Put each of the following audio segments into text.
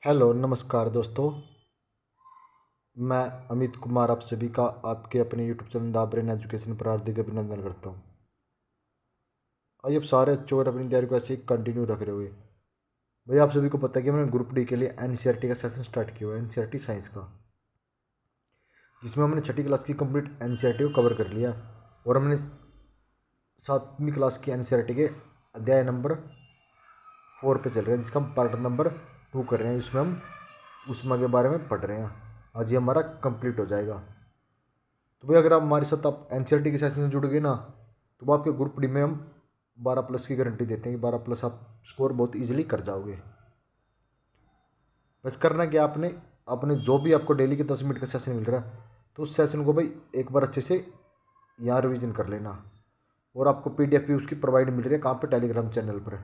Hello नमस्कार दोस्तों। मैं अमित कुमार आप सभी का आपके अपने YouTube channel the brain education पर हार्दिक अभिनंदन करता हूँ। आइए अब सारे अच्छे और अपनी तैयारी को ऐसे ही कंटिन्यू रख रहे हुए भाई आप सभी को पता है कि मैंने ग्रुप डी के लिए एनसीईआरटी का सेशन स्टार्ट किया हुआ है, एनसीईआरटी साइंस का, जिसमें हमने छठी क्लास की कंप्लीट एनसीईआरटी को कवर कर लिया और हमने सातवीं क्लास की एनसीईआरटी के अध्याय नंबर 4 पे चल रहे हैं, जिसका हम पार्ट नंबर 2 कर रहे हैं। इसमें हम उष्मा के बारे में पढ़ रहे हैं। आज ये हमारा कंप्लीट हो जाएगा। तो भाई अगर आप हमारे साथ आप एनसीईआरटी के सेशन से जुड़ गए ना, तो आपके ग्रुप डी में हम 12+ की गारंटी देते हैं कि 12+ आप स्कोर बहुत इजीली कर जाओगे। बस करना क्या, आपने आपने जो भी आपको डेली के 10 मिनट का सेशन मिल रहा है, तो उस सेशन को भाई एक बार अच्छे से यहाँ रिवीजन कर लेना। और आपको पीडीएफ भी उसकी प्रोवाइड मिल रही है, कहाँ पे, टेलीग्राम चैनल पर।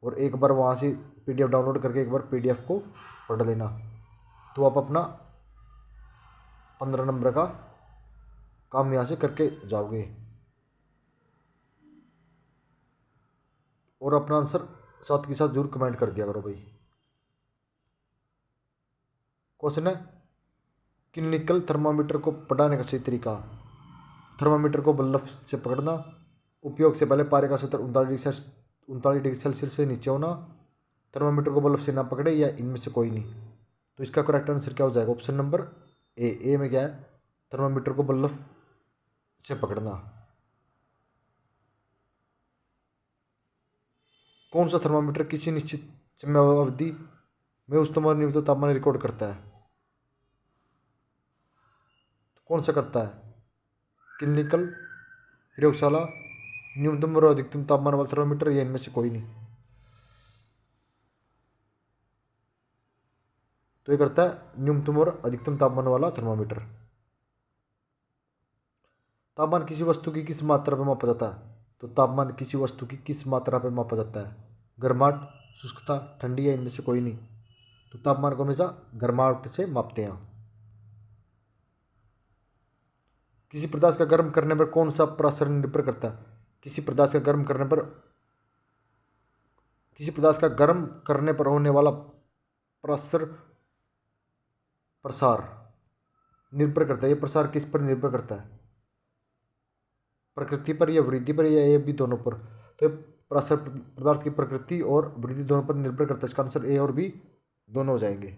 और एक बार वहाँ से पीडीएफ डाउनलोड करके एक बार पीडीएफ को पढ़ लेना, तो आप अपना 15 नंबर का काम यहाँ से करके जाओगे। और अपना आंसर साथ के साथ जरूर कमेंट कर दिया करो भाई। क्वेश्चन है, क्लिनिकल थर्मामीटर को पढ़ाने का सही तरीका। थर्मामीटर को बल्ब से पकड़ना, उपयोग से पहले पारे का स्तर 39 डिग्री सेल्सियस से नीचे होना, थर्मामीटर को बल्ब से ना पकड़े, या इनमें से कोई नहीं। तो इसका करेक्ट आंसर क्या हो जाएगा? ऑप्शन नंबर ए में क्या है? थर्मामीटर को बल्ब से पकड़ना। कौन सा थर्मामीटर किसी निश्चित समय अवधि में उच्चतम न्यूनतम तापमान रिकॉर्ड करता है? तो कौन सा करता है? क्लिनिकल, प्रयोगशाला, न्यूनतम और अधिकतम तापमान वाला थर्मामीटर, या इनमें से कोई नहीं। तो ये करता है न्यूनतम और अधिकतम तापमान वाला थर्मामीटर। तापमान किसी वस्तु की किस मात्रा पर मापा जाता है? तो तापमान किसी वस्तु की किस मात्रा पर मापा जाता है? गर्माहट, शुष्कता, ठंडी, या इनमें से कोई नहीं। तो तापमान को हमेशा गर्माहट से मापते हैं। किसी पदार्थ का गर्म करने पर कौन सा प्रसारण निर्भर करता है? किसी पदार्थ का गर्म करने पर किसी पदार्थ का गर्म करने पर होने वाला प्रसर प्रसार निर्भर करता है। ये प्रसार किस पर निर्भर करता है? प्रकृति पर, या वृद्धि पर, या ये भी दोनों पर? तो प्रसार पदार्थ की प्रकृति और वृद्धि दोनों पर निर्भर करता है। इसका आंसर ए और बी दोनों हो जाएंगे।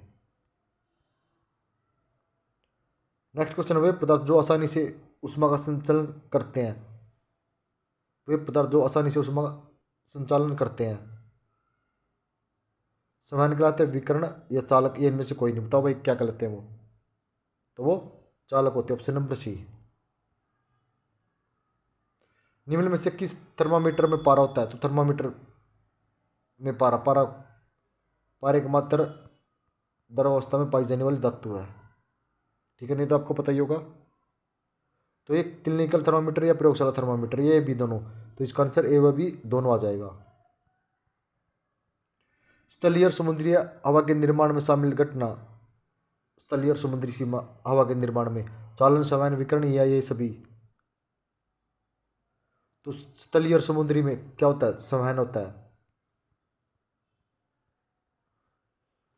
नेक्स्ट क्वेश्चन, वे पदार्थ जो आसानी से उष्मा का संचालन करते हैं। वे पदार्थ जो आसानी से उष्मा संचालन करते हैं, संवहन कहलाते हैं, विकर्ण या चालक, ये इनमें से कोई नहीं। बताओ भाई क्या कहलाते हैं वो? तो वो चालक होते हैं। Option number C. निम्न में से किस थर्मामीटर में पारा होता है? तो थर्मामीटर में पारा पारा पारा एकमात्र द्रव अवस्था में पाई जाने वाली धातु है। ठीक है, नहीं तो आपको पता ही होगा। तो ये क्लिनिकल थर्मामीटर या प्रयोगशाला थर्मामीटर, ये भी दोनों। तो इसका आंसर ए व बी दोनों आ जाएगा। स्थलीय और समुद्री हवा के निर्माण में शामिल घटना। स्थलीय और समुद्री सीमा हवा के निर्माण में चालन, संवहन, विकर्ण, या ये सभी? तो स्थलीय और समुद्री में क्या होता है? संवहन होता है।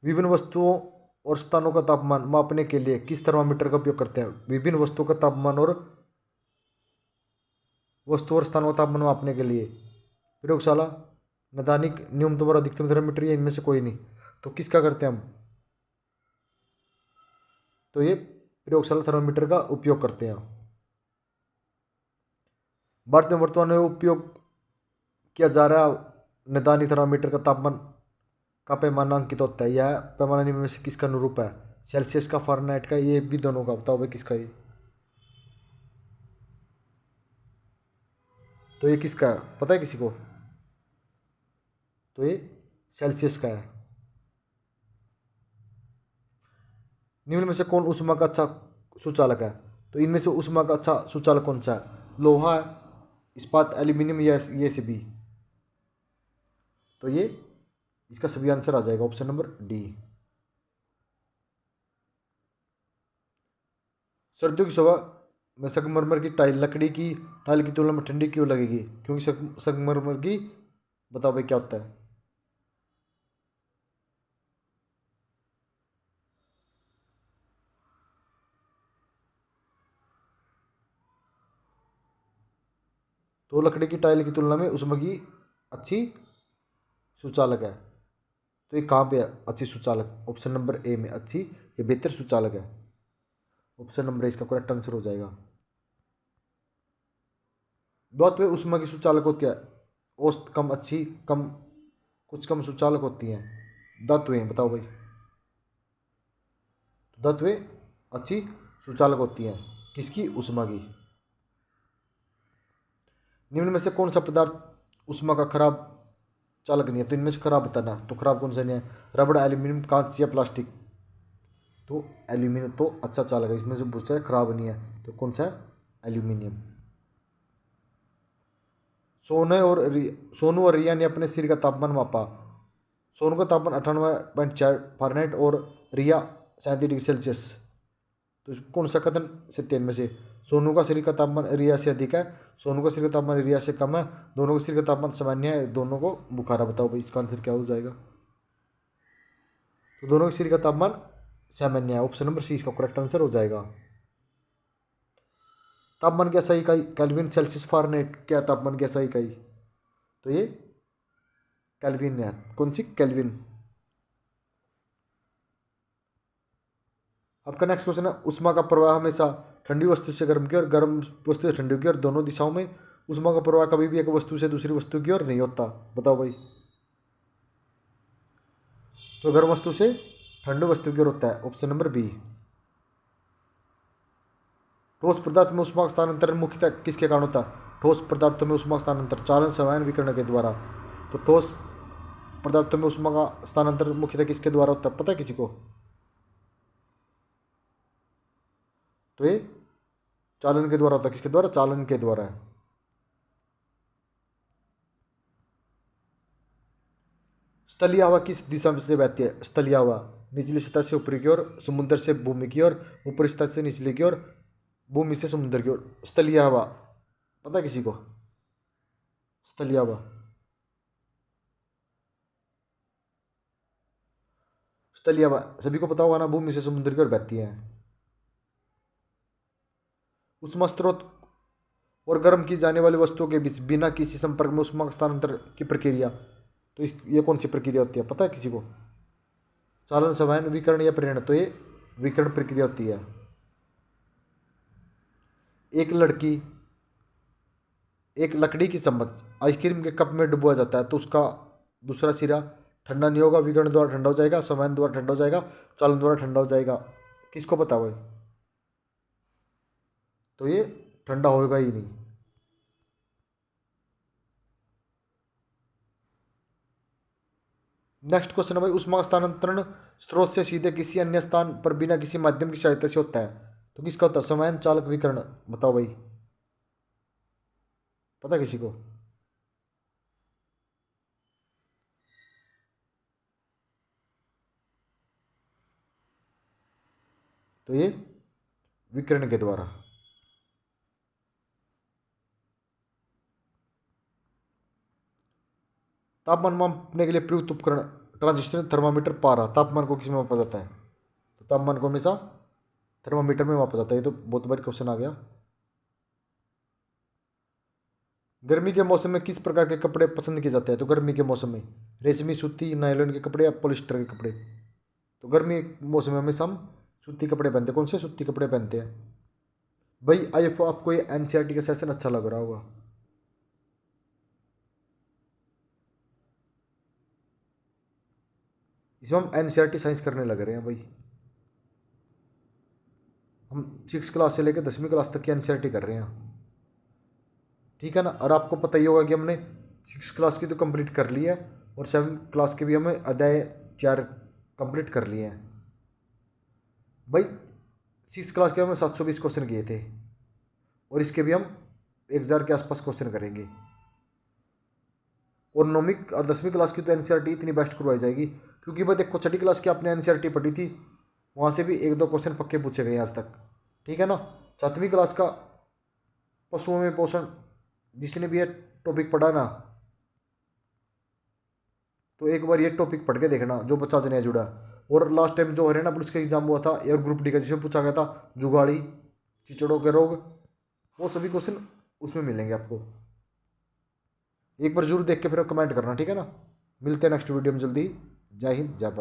विभिन्न वस्तुओं और स्थानों का तापमान मापने के लिए किस थर्मामीटर का उपयोग करते हैं? विभिन्न वस्तुओं का तापमान और स्थानों का तापमान मापने के लिए प्रयोगशाला, नैदानिक, न्यूनतम और अधिकतम थर्मामीटर, या इनमें से कोई नहीं। तो किसका करते हैं हम? तो ये प्रयोगशाला थर्मामीटर का उपयोग करते हैं। भारत में वर्तमान में उपयोग किया जा रहा नैदानिक थर्मामीटर का तापमान का पैमाना अंकित होता है। यह पैमाना निम्न में से किसका अनुरूप है? सेल्सियस का, फ़ारेनहाइट का, ये भी दोनों का? बताओ भाई किसका ये? तो ये किसका है? पता है किसी को? तो ये सेल्सियस का है। निम्न में से कौन ऊष्मा का अच्छा सुचालक है? तो इनमें से ऊष्मा का अच्छा सुचालक कौन सा है? लोहा है, इस्पात, एल्यूमिनियम, या ये सभी? तो ये इसका सभी आंसर आ जाएगा। Option number D. सर्दियों की सुबह में संगमरमर की टाइल लकड़ी की टाइल की तुलना में ठंडी क्यों लगेगी? क्योंकि संगमरमर की, बताओ भाई क्या होता है? तो लकड़ी की टाइल की तुलना में ऊष्मा की अच्छी सुचालक है। तो ये कहाँ पे है अच्छी सुचालक? ऑप्शन नंबर ए में अच्छी ये बेहतर सुचालक है। ऑप्शन नंबर ए इसका करेक्ट आंसर हो जाएगा। धातुएं ऊष्मा की सुचालक होती है। औसत कम अच्छी कम कुछ कम सुचालक होती हैं धातुएं, बताओ भाई। धातुएं अच्छी सुचालक होती हैं किसकी? ऊष्मा की। निम्न में से कौन सा पदार्थ ऊष्मा का खराब चालक नहीं है? तो इनमें से खराब बताना। तो खराब कौन सा नहीं है? रबड़, एल्यूमिनियम, कांच या प्लास्टिक? तो एल्यूमिनियम तो अच्छा चालक है। इसमें से पूछता है खराब नहीं है तो कौन सा है? एल्यूमिनियम। सोनू और रिया ने अपने शरीर का तापमान मापा। सोनू का तापमान 98.4 फ़ारेनहाइट और रिया 37 डिग्री सेल्सियस। तो कौन सा कथन सत्य है इनमें से? सोनू का शरीर का तापमान रिया से अधिक है, सोनू का शरीर का तापमान रिया से कम है, दोनों का शरीर का तापमान सामान्य है, दोनों को बुखार है। बताओ भाई इसका आंसर क्या हो जाएगा? तो दोनों के शरीर का तापमान सामान्य है। ऑप्शन नंबर सी इसका करेक्ट आंसर हो जाएगा। तापमान की SI इकाई केल्विन, सेल्सियस, फ़ारेनहाइट। क्या तापमान की SI इकाई? तो ये केल्विन है। कौन सी? केल्विन। आपका नेक्स्ट क्वेश्चन है ऊष्मा का प्रवाह हमेशा ठंडी वस्तु से गर्म की और गर्म वस्तु से ठंडी की और दोनों दिशाओं में ऊष्मा का प्रवाह कभी भी एक वस्तु से दूसरी वस्तु की ओर नहीं होता। बताओ भाई। तो गर्म वस्तु से ठंडी वस्तु की ओर होता है। Option number B. ठोस पदार्थ में ऊष्मा का स्थानांतरण मुख्यतः किसके कारण होता है? ठोस पदार्थों में ऊष्मा का स्थानांतरण चालन, संवहन, विकिरण के द्वारा। तो ठोस पदार्थों में ऊष्मा का स्थानांतरण मुख्यतः किसके द्वारा होता है? पता है किसी को? तो ये चालन के द्वारा होता है। किसके द्वारा? चालन के द्वारा है। स्थलीय हवा किस दिशा से बहती है? स्थलीय हवा निचली सतह से ऊपरी की ओर, समुद्र से भूमि की ओर, ऊपरी सतह से निचली की ओर, भूमि से समुद्र की ओर। स्थलीय हवा पता है किसी को? स्थलीय हवा। स्थलीय हवा सभी को पता होगा ना, भूमि से समुद्र की ओर बहती है। ऊष्मा स्रोत और गर्म की जाने वाली वस्तुओं के बीच बिना किसी संपर्क में ऊष्मा स्थानांतरण की प्रक्रिया, तो इस ये कौन सी प्रक्रिया होती है? पता है किसी को? चालन, संवहन, विकिरण या प्रेरण? तो ये विकिरण प्रक्रिया होती है। एक लकड़ी की चम्मच आइसक्रीम के कप में डुबोया जाता है तो उसका दूसरा सिरा ठंडा नहीं होगा, विकिरण द्वारा ठंडा हो जाएगा, संवहन द्वारा ठंडा हो जाएगा, चालन द्वारा ठंडा हो जाएगा। किसको पता हुआ? तो ये ठंडा होगा ही नहीं। नेक्स्ट क्वेश्चन है भाई ऊष्मा का स्थानांतरण स्रोत से सीधे किसी अन्य स्थान पर बिना किसी माध्यम की सहायता से होता है तो किसका होता है? संवहन, चालक, विकिरण? बताओ भाई। पता है किसी को? तो ये विकिरण के द्वारा। तापमान मापने के लिए प्रयुक्त उपकरण ट्रांजिस्टर, थर्मामीटर, पारा। तापमान को किस में मापा जाता है? तो तापमान को हमेशा थर्मामीटर में मापा जाता है। ये तो बहुत बार क्वेश्चन आ गया। गर्मी के मौसम में किस प्रकार के कपड़े पसंद किए जाते हैं? तो गर्मी के मौसम में रेशमी, सूती, नायलॉन के कपड़े या पॉलिस्टर के कपड़े? तो गर्मी के मौसम में हमेशा हम सूती कपड़े पहनते हैं। कौन से सूती कपड़े पहनते हैं भाई? आई आपको ये NCERT का सेशन अच्छा लग रहा होगा। इसमें हम NCERT साइंस करने लग रहे हैं भाई। हम 6 क्लास से लेकर 10वीं क्लास तक की NCERT कर रहे हैं, ठीक है ना। और आपको पता ही होगा कि हमने 6 क्लास की तो कंप्लीट कर ली है और 7 क्लास के भी हमें अध्याय 4 कंप्लीट कर लिए हैं भाई। 6 क्लास के हमें 720 क्वेश्चन किए थे और इसके भी हम 1000 के आसपास क्वेश्चन करेंगे। और 9वीं और 10वीं क्लास की तो NCERT इतनी बेस्ट करवाई जाएगी क्योंकि भाई देखो 6ठी क्लास की आपने NCERT पढ़ी थी, वहाँ से भी 1-2 क्वेश्चन पक्के पूछे गए आज तक, ठीक है ना। 7वीं क्लास का पशुओं में पोषण जिसने भी ये टॉपिक पढ़ा ना, तो एक बार ये टॉपिक पढ़ के देखना जो बच्चा से नहीं जुड़ा। और लास्ट टाइम जो हरियाणा पुलिस का एग्जाम हुआ था एयर ग्रुप डी का, जिसमें पूछा गया था जुगाड़ी, चिचड़ों के रोग, वो सभी क्वेश्चन उसमें मिलेंगे आपको। एक बार जरूर देख के फिर कमेंट करना, ठीक है ना। मिलते हैं नेक्स्ट वीडियो में जल्दी ही। जय हिंद, जय भारत।